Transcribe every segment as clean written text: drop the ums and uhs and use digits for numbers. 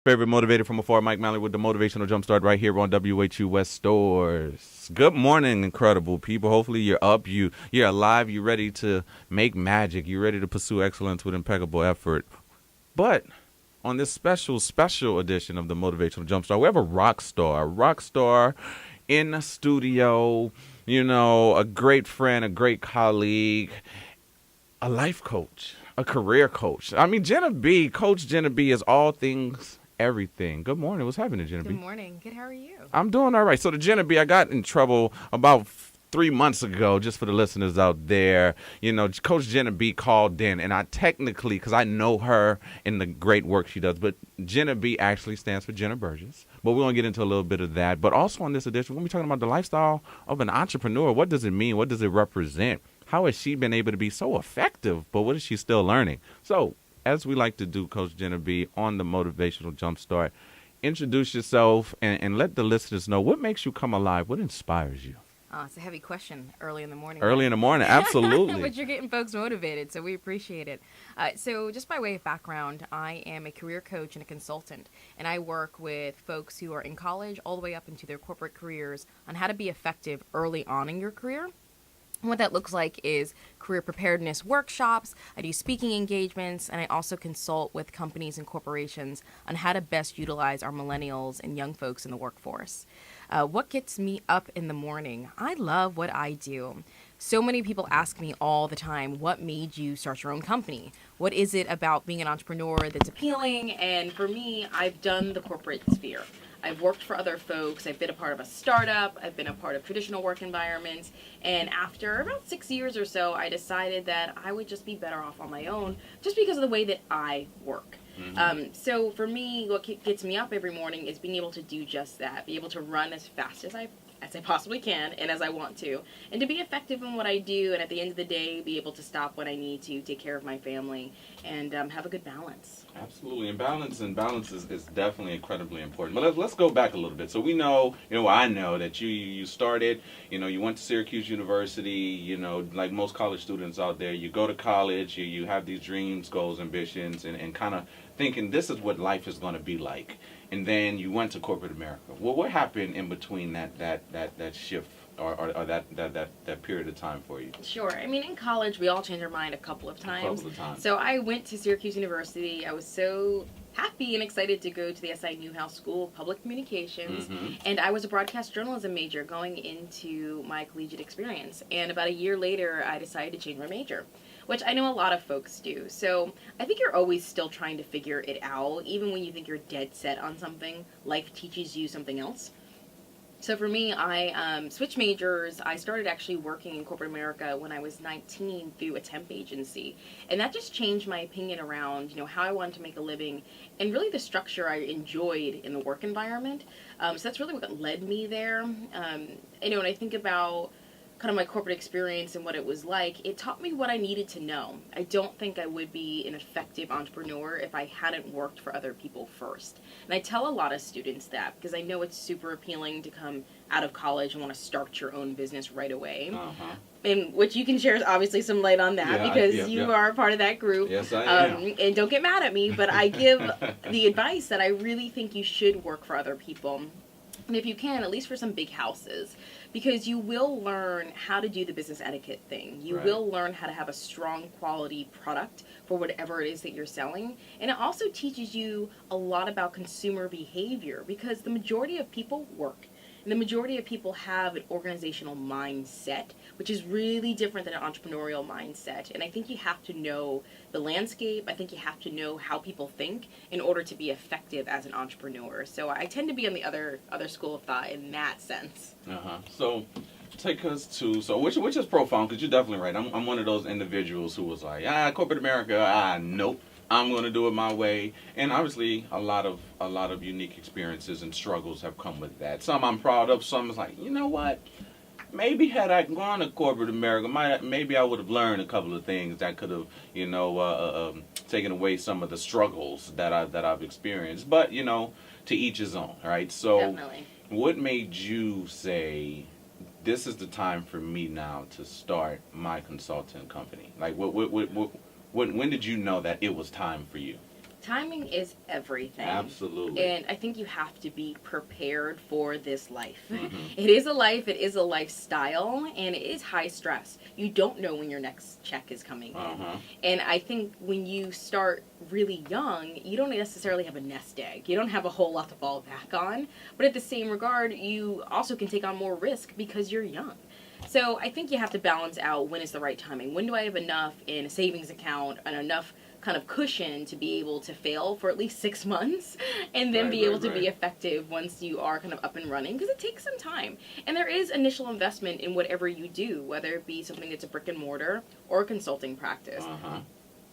favorite motivator from afar, Mike Malley with the Motivational Jumpstart right here on WHU West Stores. Good morning, incredible people. Hopefully you're up, you're alive, you're ready to make magic, you're ready to pursue excellence with impeccable effort. But on this special edition of the Motivational Jumpstart, we have a rock star in the studio, a great friend, a great colleague, a life coach, a career coach. I mean, Jena B, Coach Jena B is all things, everything. Good morning. What's happening, Jena B? Good morning. Good. How are you? I'm doing all right. So the Jena B, I got in trouble about 3 months ago, just for the listeners out there. Coach Jena B called in, and I technically, because I know her and the great work she does, but Jena B actually stands for Jena Burgess. But we're going to get into a little bit of that. But also on this edition, we're going to be talking about the lifestyle of an entrepreneur. What does it mean? What does it represent? How has she been able to be so effective, but what is she still learning? So, as we like to do, Coach Jena B, on the Motivational Jumpstart, introduce yourself and let the listeners know what makes you come alive, what inspires you. It's a heavy question early in the morning. Early in the morning, absolutely. But you're getting folks motivated, so we appreciate it. So just by way of background, I am a career coach and a consultant, and I work with folks who are in college all the way up into their corporate careers on how to be effective early on in your career. And what that looks like is career preparedness workshops. I do speaking engagements, and I also consult with companies and corporations on how to best utilize our millennials and young folks in the workforce. What gets me up in the morning? I love what I do. So many people ask me all the time, what made you start your own company? What is it about being an entrepreneur that's appealing? And for me, I've done the corporate sphere. I've worked for other folks. I've been a part of a startup. I've been a part of traditional work environments. And after about 6 years or so, I decided that I would just be better off on my own just because of the way that I work. Mm-hmm. So for me, what gets me up every morning is being able to do just that, be able to run as fast as I possibly can and as I want to, and to be effective in what I do, and at the end of the day, be able to stop when I need to, take care of my family, and have a good balance. Absolutely, and balance is definitely incredibly important. But let's go back a little bit. So we know, I know that you started, you went to Syracuse University, like most college students out there, you go to college, you have these dreams, goals, ambitions, and kind of thinking this is what life is going to be like. And then you went to corporate America. Well, what happened in between that shift or that period of time for you? Sure. I mean, in college, we all change our mind a couple of times. So I went to Syracuse University. I was so happy and excited to go to the SI Newhouse School of Public Communications. Mm-hmm. And I was a broadcast journalism major going into my collegiate experience. And about a year later, I decided to change my major, which I know a lot of folks do. So I think you're always still trying to figure it out. Even when you think you're dead set on something, life teaches you something else. So for me, I switched majors. I started actually working in corporate America when I was 19 through a temp agency. And that just changed my opinion around, how I wanted to make a living and really the structure I enjoyed in the work environment. So that's really what led me there. When I think about kind of my corporate experience and what it was like, it taught me what I needed to know. I don't think I would be an effective entrepreneur if I hadn't worked for other people first. And I tell a lot of students that because I know it's super appealing to come out of college and want to start your own business right away. Uh-huh. And which you can share obviously some light on that because you are a part of that group. Yes, I am. And don't get mad at me, but I give the advice that I really think you should work for other people. And if you can, at least for some big houses, because you will learn how to do the business etiquette thing. You will learn how to have a strong quality product for whatever it is that you're selling. And it also teaches you a lot about consumer behavior because the majority of people work. And the majority of people have an organizational mindset, which is really different than an entrepreneurial mindset. And I think you have to know the landscape. I think you have to know how people think in order to be effective as an entrepreneur. So I tend to be on the other school of thought in that sense. So take us to, which is profound, because you're definitely right. I'm one of those individuals who was like, corporate America, nope. I'm going to do it my way. And obviously a lot of unique experiences and struggles have come with that. Some I'm proud of, some is like, you know what? Maybe had I gone to corporate America, maybe I would have learned a couple of things that could have, taken away some of the struggles that I've experienced. But, to each his own, right? So Definitely. What made you say, this is the time for me now to start my consulting company? Like, when did you know that it was time for you? Timing is everything. Absolutely. And I think you have to be prepared for this life. Mm-hmm. It is a life, it is a lifestyle, and it is high stress. You don't know when your next check is coming in. And I think when you start really young, you don't necessarily have a nest egg. You don't have a whole lot to fall back on. But at the same regard, you also can take on more risk because you're young. So I think you have to balance out when is the right timing. When do I have enough in a savings account and enough kind of cushion to be able to fail for at least 6 months and then be able to be effective once you are kind of up and running, because it takes some time. And there is initial investment in whatever you do, whether it be something that's a brick and mortar or a consulting practice.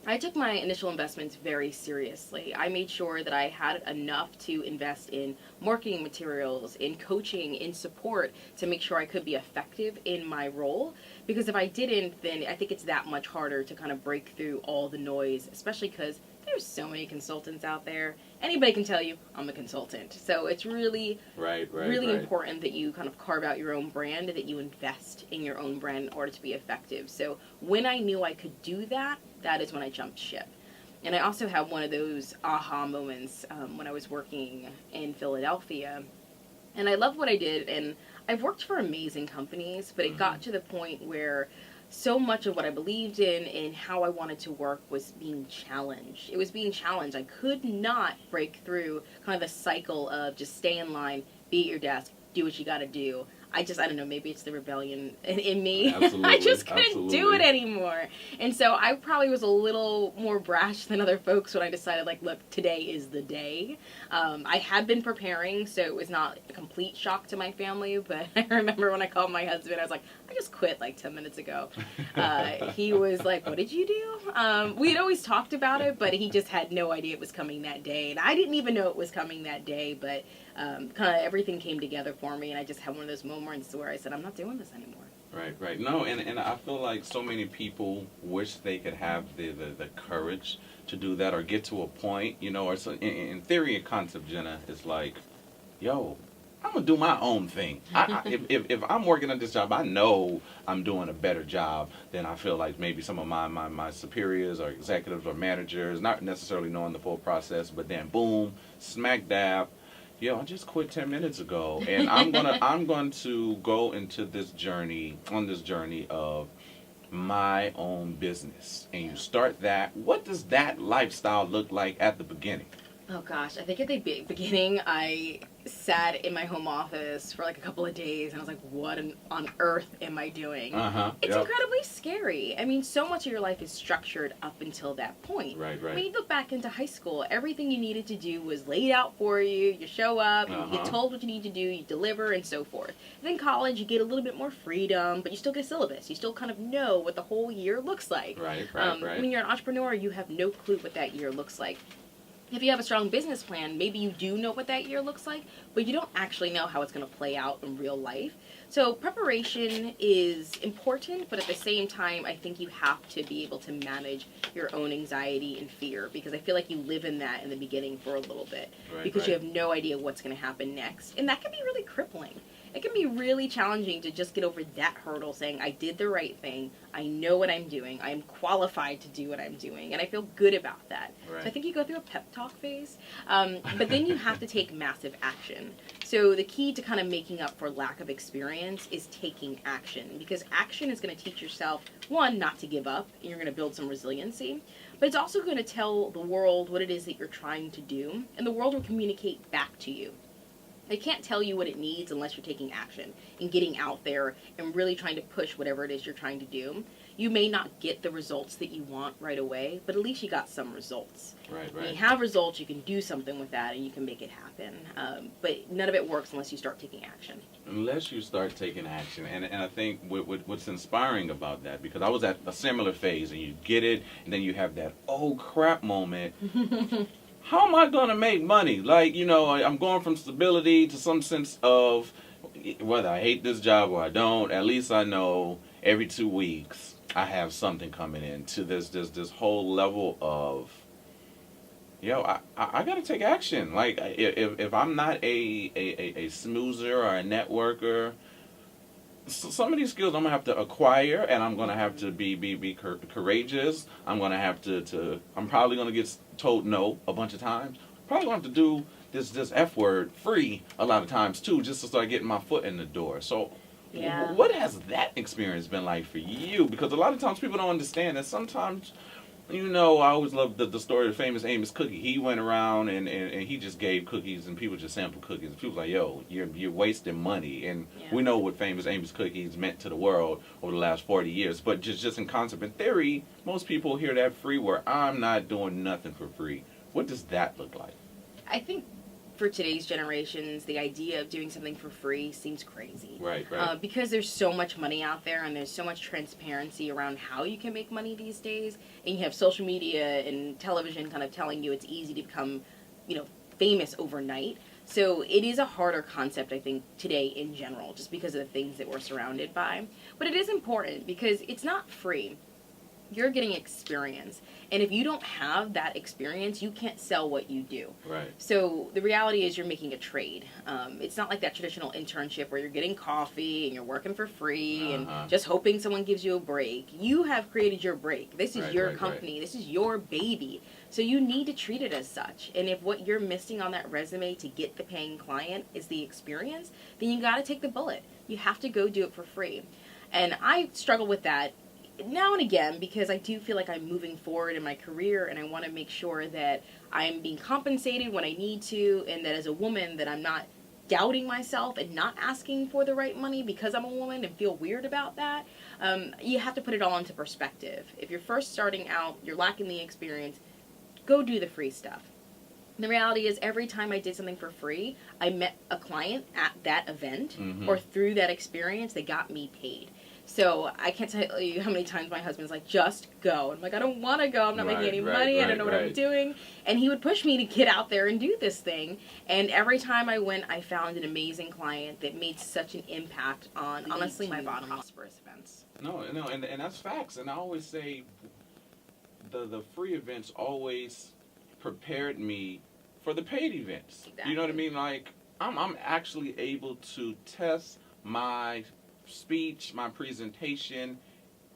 I took my initial investments very seriously. I made sure that I had enough to invest in marketing materials, in coaching, in support to make sure I could be effective in my role. Because if I didn't, then I think it's that much harder to kind of break through all the noise, especially because there's so many consultants out there. Anybody can tell you, I'm a consultant. So it's really, really important that you kind of carve out your own brand, that you invest in your own brand in order to be effective. So when I knew I could do that, that is when I jumped ship. And I also had one of those aha moments when I was working in Philadelphia. And I loved what I did, and I've worked for amazing companies, but it got to the point where so much of what I believed in and how I wanted to work was being challenged. It was being challenged. I could not break through kind of the cycle of just stay in line, be at your desk, do what you got to do. I don't know, maybe it's the rebellion in me. I just couldn't do it anymore. And so I probably was a little more brash than other folks when I decided, like, look, today is the day. I had been preparing, so it was not a complete shock to my family, but I remember when I called my husband, I was like, I just quit like 10 minutes ago. He was like, what did you do? We had always talked about it, but he just had no idea it was coming that day. And I didn't even know it was coming that day, but kind of everything came together for me, and I just had one of those moments where I said, I'm not doing this anymore. Right. No, and I feel like so many people wish they could have the courage to do that or get to a point, you know, or so, in theory and concept, Jena, it's like, yo, I'm going to do my own thing. If I'm working at this job, I know I'm doing a better job than I feel like maybe some of my superiors or executives or managers, not necessarily knowing the full process, but then boom, smack dab. Yo, I just quit 10 minutes ago, and I'm going to go into this journey of my own business. And you start that. What does that lifestyle look like at the beginning? Oh gosh, I think at the beginning I sat in my home office for like a couple of days and I was like, what on earth am I doing? It's incredibly scary. I mean, so much of your life is structured up until that point. Right. When you look back into high school, everything you needed to do was laid out for you. You show up, you get told what you need to do, you deliver, and so forth. Then college, you get a little bit more freedom, but you still get a syllabus. You still kind of know what the whole year looks like. Right. When you're an entrepreneur, you have no clue what that year looks like. If you have a strong business plan, maybe you do know what that year looks like, but you don't actually know how it's going to play out in real life. So preparation is important, but at the same time, I think you have to be able to manage your own anxiety and fear, because I feel like you live in that in the beginning for a little bit, because you have no idea what's going to happen next. And that can be really crippling. It can be really challenging to just get over that hurdle, saying, I did the right thing, I know what I'm doing, I am qualified to do what I'm doing, and I feel good about that. Right. So I think you go through a pep talk phase, but then you have to take massive action. So the key to kind of making up for lack of experience is taking action, because action is going to teach yourself, one, not to give up, and you're going to build some resiliency, but it's also going to tell the world what it is that you're trying to do, and the world will communicate back to you. They can't tell you what it needs unless you're taking action and getting out there and really trying to push whatever it is you're trying to do. You may not get the results that you want right away, but at least you got some results. Right. When you have results, you can do something with that and you can make it happen. But none of it works unless you start taking action. Unless you start taking action. And I think what's inspiring about that, because I was at a similar phase, and you get it, and then you have that, oh crap moment. How am I going to make money? Like, you know, I'm going from stability to some sense of whether I hate this job or I don't, at least I know every 2 weeks I have something coming in, to this whole level of, I got to take action. Like, if I'm not a smoozer or a networker, So some of these skills I'm gonna have to acquire, and I'm gonna have to be courageous. I'm gonna have to. I'm probably gonna get told no a bunch of times. Probably gonna have to do this F word free a lot of times too, just to start getting my foot in the door. So, Yeah. what has that experience been like for you? Because a lot of times people don't understand that sometimes. I always love the story of the famous Amos Cookie. He went around and he just gave cookies and people just sampled cookies. And people were like, yo, you're wasting money. And Yeah. we know what famous Amos Cookies meant to the world over the last 40 years. But just in concept and theory, most people hear that free where I'm not doing nothing for free. What does that look like? I think for today's generations, the idea of doing something for free seems crazy. Right. Because there's so much money out there and there's so much transparency around how you can make money these days. And you have social media and television kind of telling you it's easy to become, famous overnight. So it is a harder concept, I think, today in general, just because of the things that we're surrounded by. But it is important because it's not free. You're getting experience. And if you don't have that experience, you can't sell what you do. Right. So the reality is you're making a trade. It's not like that traditional internship where you're getting coffee and you're working for free and just hoping someone gives you a break. You have created your break. This is your company. Right. This is your baby. So you need to treat it as such. And if what you're missing on that resume to get the paying client is the experience, then you got to take the bullet. You have to go do it for free. And I struggle with that now and again because I do feel like I'm moving forward in my career and I want to make sure that I'm being compensated when I need to, and that as a woman that I'm not doubting myself and not asking for the right money because I'm a woman and feel weird about that. You have to put it all into perspective. If you're first starting out, you're lacking the experience, go do the free stuff. The reality is every time I did something for free, I met a client at that event or through that experience, they got me paid. So I can't tell you how many times my husband's like, just go. I'm like, I don't want to go. I'm not making any money. I don't know what I'm doing. And he would push me to get out there and do this thing. And every time I went, I found an amazing client that made such an impact on, honestly, my bottom line. Prosperous events. No, and that's facts. And I always say the free events always prepared me for the paid events. Exactly. You know what I mean? Like, I'm actually able to test my speech, my presentation,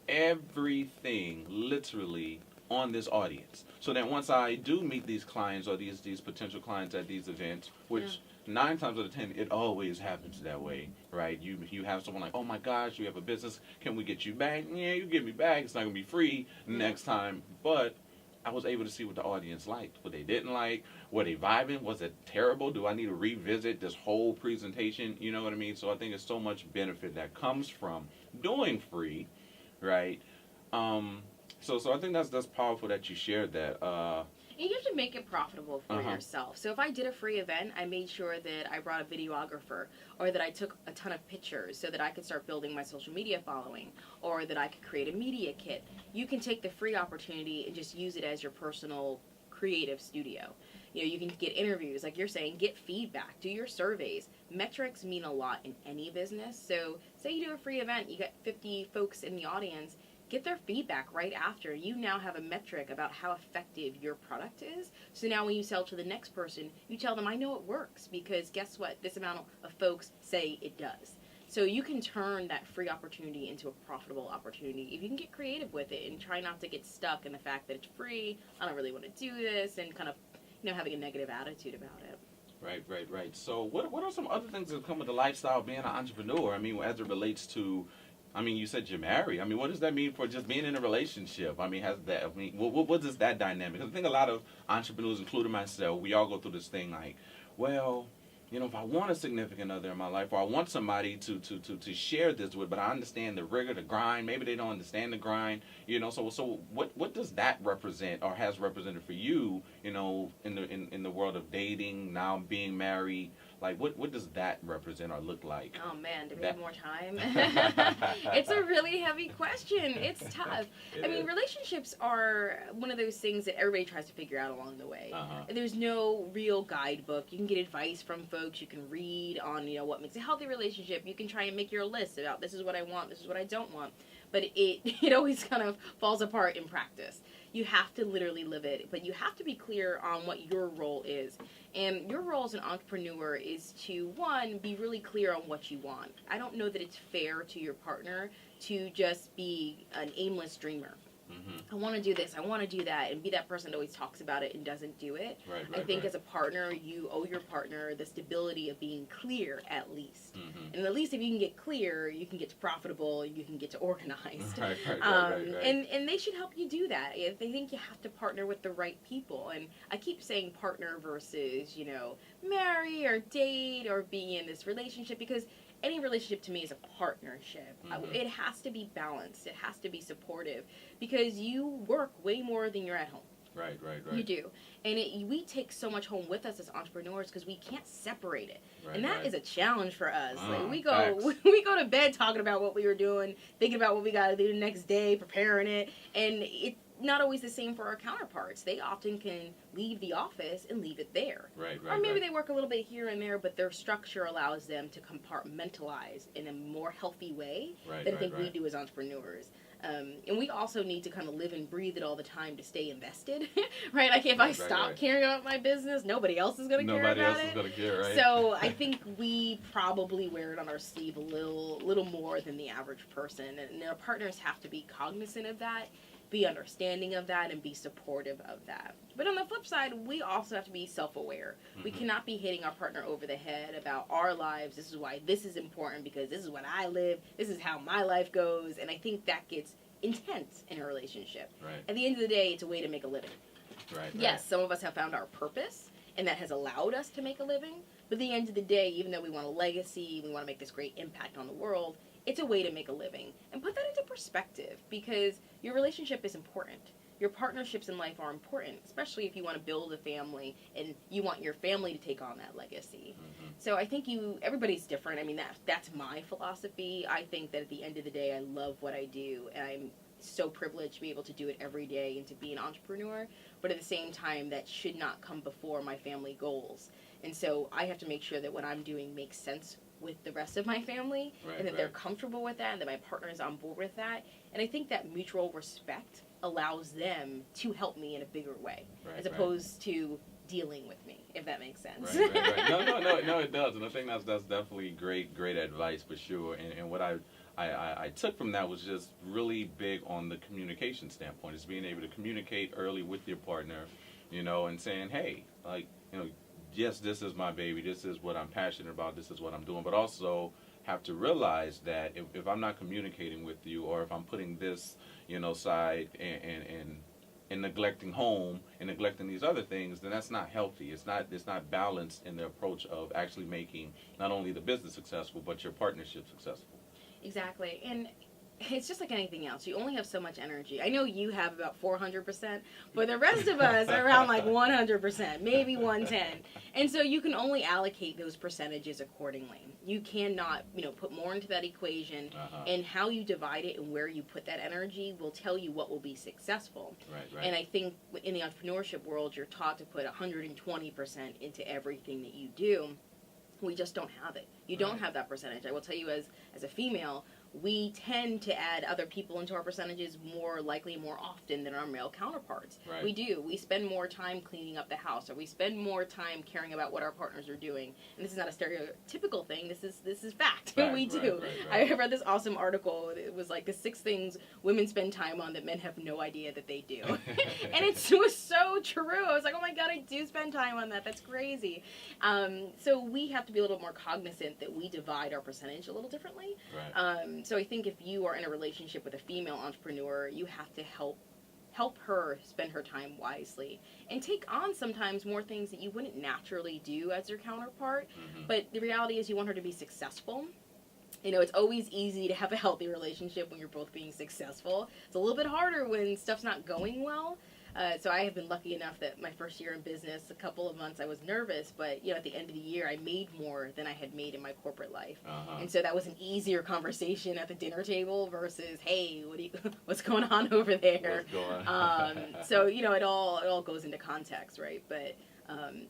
everything literally on this audience. So that once I do meet these clients or these potential clients at these events, which 9 times out of 10 it always happens that way, right? You have someone like, oh my gosh, you have a business, can we get you back? Yeah, you get me back. It's not gonna be free next time, but I was able to see what the audience liked, what they didn't like, were they vibing, was it terrible, do I need to revisit this whole presentation, you know what I mean? So I think there's so much benefit that comes from doing free, right? So I think that's powerful that you shared that. And you have to make it profitable for yourself. So if I did a free event, I made sure that I brought a videographer or that I took a ton of pictures so that I could start building my social media following or that I could create a media kit. You can take the free opportunity and just use it as your personal creative studio. You can get interviews, like you're saying, get feedback, do your surveys. Metrics mean a lot in any business. So say you do a free event, you got 50 folks in the audience, get their feedback right after. You now have a metric about how effective your product is. So now when you sell to the next person, you tell them, I know it works because guess what? This amount of folks say it does. So you can turn that free opportunity into a profitable opportunity if you can get creative with it and try not to get stuck in the fact that it's free, I don't really want to do this, and kind of having a negative attitude about it. Right. So what are some other things that come with the lifestyle of being an entrepreneur? I mean, as it relates to, you said you're married. What does that mean for just being in a relationship? What does that dynamic? Because I think a lot of entrepreneurs, including myself, we all go through this thing like, well, if I want a significant other in my life, or I want somebody to share this with, but I understand the rigor, the grind. Maybe they don't understand the grind. So what does that represent, or has represented for you? In the world of dating, now being married. Like, what does that represent or look like? Oh, man, do we have more time? It's a really heavy question. It's tough. Relationships are one of those things that everybody tries to figure out along the way. There's no real guidebook. You can get advice from folks. You can read on, what makes a healthy relationship. You can try and make your list about this is what I want, this is what I don't want. But it always kind of falls apart in practice. You have to literally live it, but you have to be clear on what your role is. And your role as an entrepreneur is to, one, be really clear on what you want. I don't know that it's fair to your partner to just be an aimless dreamer. I want to do this, I want to do that, and be that person that always talks about it and doesn't do it. I think as a partner, you owe your partner the stability of being clear, at least. And at least if you can get clear, you can get to profitable, you can get to organized. And they should help you do that. They think you have to partner with the right people. And I keep saying partner versus, marry or date or be in this relationship, because any relationship to me is a partnership. It has to be balanced. It has to be supportive, because you work way more than you're at home. Right. You do. And we take so much home with us as entrepreneurs because we can't separate it. And that is a challenge for us. Like we go to bed talking about what we were doing, thinking about what we got to do the next day, preparing it. And it's not always the same for our counterparts. They often can leave the office and leave it there. Or maybe they work a little bit here and there, but their structure allows them to compartmentalize in a more healthy way than I think we do as entrepreneurs. And we also need to kind of live and breathe it all the time to stay invested, right? Like if I stop caring about my business, nobody else is going to care about it. Nobody else is going to care, right? So I think we probably wear it on our sleeve a little more than the average person. And our partners have to be cognizant of that, be understanding of that, and be supportive of that. But on the flip side, we also have to be self-aware. We cannot be hitting our partner over the head about our lives. This is why this is important, because this is what I live. This is how my life goes. And I think that gets intense in a relationship. At the end of the day, it's a way to make a living. Yes, some of us have found our purpose, and that has allowed us to make a living. But at the end of the day, even though we want a legacy, we want to make this great impact on the world, it's a way to make a living. And put that into perspective, because your relationship is important. Your partnerships in life are important, especially if you want to build a family and you want your family to take on that legacy. So I think everybody's different. I mean, that's my philosophy. I think that at the end of the day, I love what I do, and I'm so privileged to be able to do it every day and to be an entrepreneur. But at the same time, that should not come before my family goals. And so I have to make sure that what I'm doing makes sense with the rest of my family, and that they're comfortable with that, and that my partner is on board with that. And I think that mutual respect allows them to help me in a bigger way, as opposed to dealing with me, if that makes sense. No, it does. And I think that's definitely great advice for sure. And what I took from that was just really big on the communication standpoint, is being able to communicate early with your partner, and saying, hey, yes, this is my baby, this is what I'm passionate about, this is what I'm doing, but also have to realize that if I'm not communicating with you, or if I'm putting this, side and neglecting home and neglecting these other things, then that's not healthy. It's not balanced in the approach of actually making not only the business successful, but your partnership successful. Exactly. And it's just like anything else. You only have so much energy. I know you have about 400%, but the rest of us are around like 100%, maybe 110. And so you can only allocate those percentages accordingly. You cannot, put more into that equation, and how you divide it and where you put that energy will tell you what will be successful. And I think in the entrepreneurship world, you're taught to put 120% into everything that you do. We just don't have it. You don't have that percentage. I will tell you, as a female, we tend to add other people into our percentages more often than our male counterparts. We do. We spend more time cleaning up the house, or we spend more time caring about what our partners are doing. And this is not a stereotypical thing. This is fact. We do. I read this awesome article. It was like the 6 things women spend time on that men have no idea that they do. And it was so true. I was like, oh my God, I do spend time on that. That's crazy. So we have to be a little more cognizant that we divide our percentage a little differently. So I think if you are in a relationship with a female entrepreneur, you have to help her spend her time wisely and take on sometimes more things that you wouldn't naturally do as your counterpart. But the reality is you want her to be successful. It's always easy to have a healthy relationship when you're both being successful. It's a little bit harder when stuff's not going well. So I have been lucky enough that my first year in business, a couple of months I was nervous, but at the end of the year I made more than I had made in my corporate life. And so that was an easier conversation at the dinner table versus, hey, what's going on over there? So it all goes into context, right? But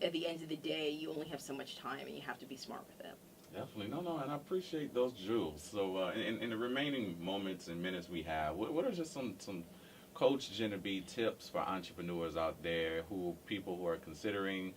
at the end of the day, you only have so much time, and you have to be smart with it. Definitely. No, and I appreciate those jewels. So in the remaining moments and minutes we have, what are just some Coach Jena B, tips for entrepreneurs out there, people who are considering,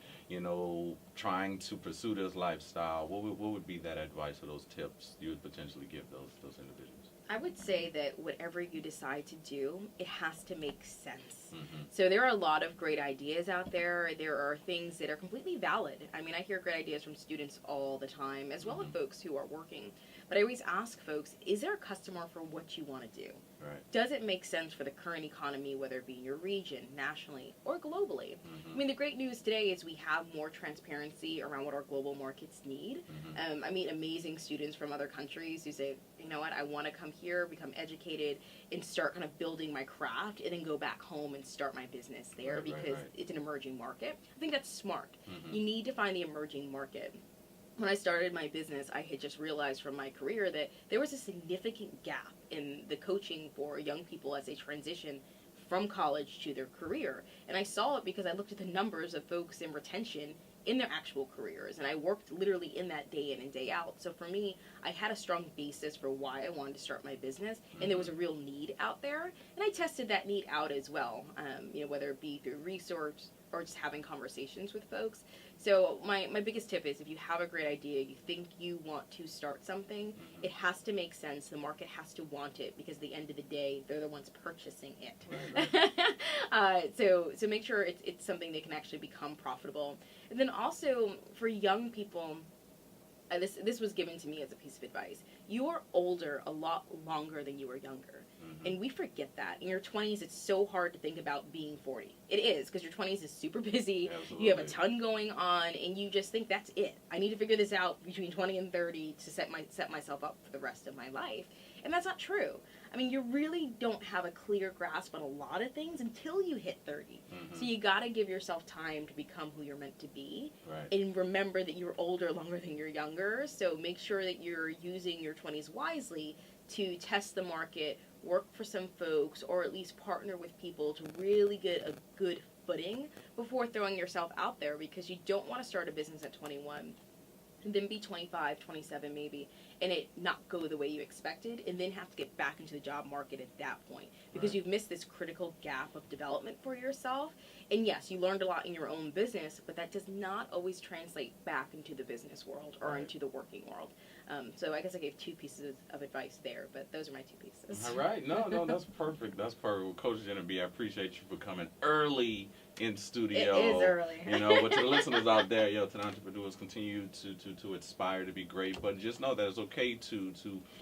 trying to pursue this lifestyle. What would be that advice or those tips you would potentially give those individuals? I would say that whatever you decide to do, it has to make sense. Mm-hmm. So there are a lot of great ideas out there. There are things that are completely valid. I mean, I hear great ideas from students all the time, as well as folks who are working. But I always ask folks, is there a customer for what you want to do? Right. Does it make sense for the current economy, whether it be in your region, nationally, or globally? Mm-hmm. I mean, the great news today is we have more transparency around what our global markets need. Mm-hmm. I meet amazing students from other countries who say, you know what, I want to come here, become educated, and start kind of building my craft, and then go back home and start my business there because it's an emerging market. I think that's smart. Mm-hmm. You need to find the emerging market. When I started my business, I had just realized from my career that there was a significant gap in the coaching for young people as they transition from college to their career. And I saw it because I looked at the numbers of folks in retention in their actual careers, and I worked literally in that day in and day out. So for me, I had a strong basis for why I wanted to start my business, and there was a real need out there, and I tested that need out as well, whether it be through research or just having conversations with folks. So my biggest tip is, if you have a great idea, you think you want to start something, it has to make sense. The market has to want it, because at the end of the day, they're the ones purchasing it. Right. So make sure it's something that can actually become profitable. And then also for young people, this was given to me as a piece of advice. You are older a lot longer than you were younger. And we forget that. In your 20s, it's so hard to think about being 40. It is, because your 20s is super busy. Absolutely. You have a ton going on, and you just think that's it. I need to figure this out between 20 and 30 to set myself up for the rest of my life. And that's not true. I mean, you really don't have a clear grasp on a lot of things until you hit 30. Mm-hmm. So you got to give yourself time to become who you're meant to be. Right. And remember that you're older longer than you're younger. So make sure that you're using your 20s wisely to test the market, work for some folks, or at least partner with people to really get a good footing before throwing yourself out there, because you don't want to start a business at 21 and then be 25, 27 maybe, and it not go the way you expected, and then have to get back into the job market at that point, because you've missed this critical gap of development for yourself. And yes, you learned a lot in your own business, but that does not always translate back into the business world or into the working world. So I guess I gave 2 pieces of advice there, but those are my 2 pieces. All right. No, that's perfect. That's perfect. Well, Coach Jena B, I appreciate you for coming early in studio. It is early. But to the listeners out there, to the entrepreneurs, continue to aspire to be great, but just know that it's okay to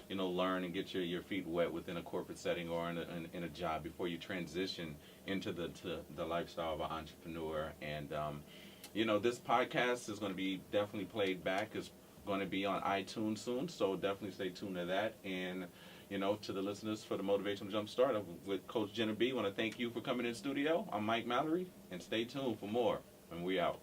learn and get your feet wet within a corporate setting or in a job before you transition into the lifestyle of an entrepreneur. And this podcast is going to be definitely played back. It's going to be on iTunes soon, so definitely stay tuned to that. And to the listeners for the Motivational Jumpstart with Coach Jena B, I want to thank you for coming in studio. I'm Mike Mallory, and stay tuned for more, and we out.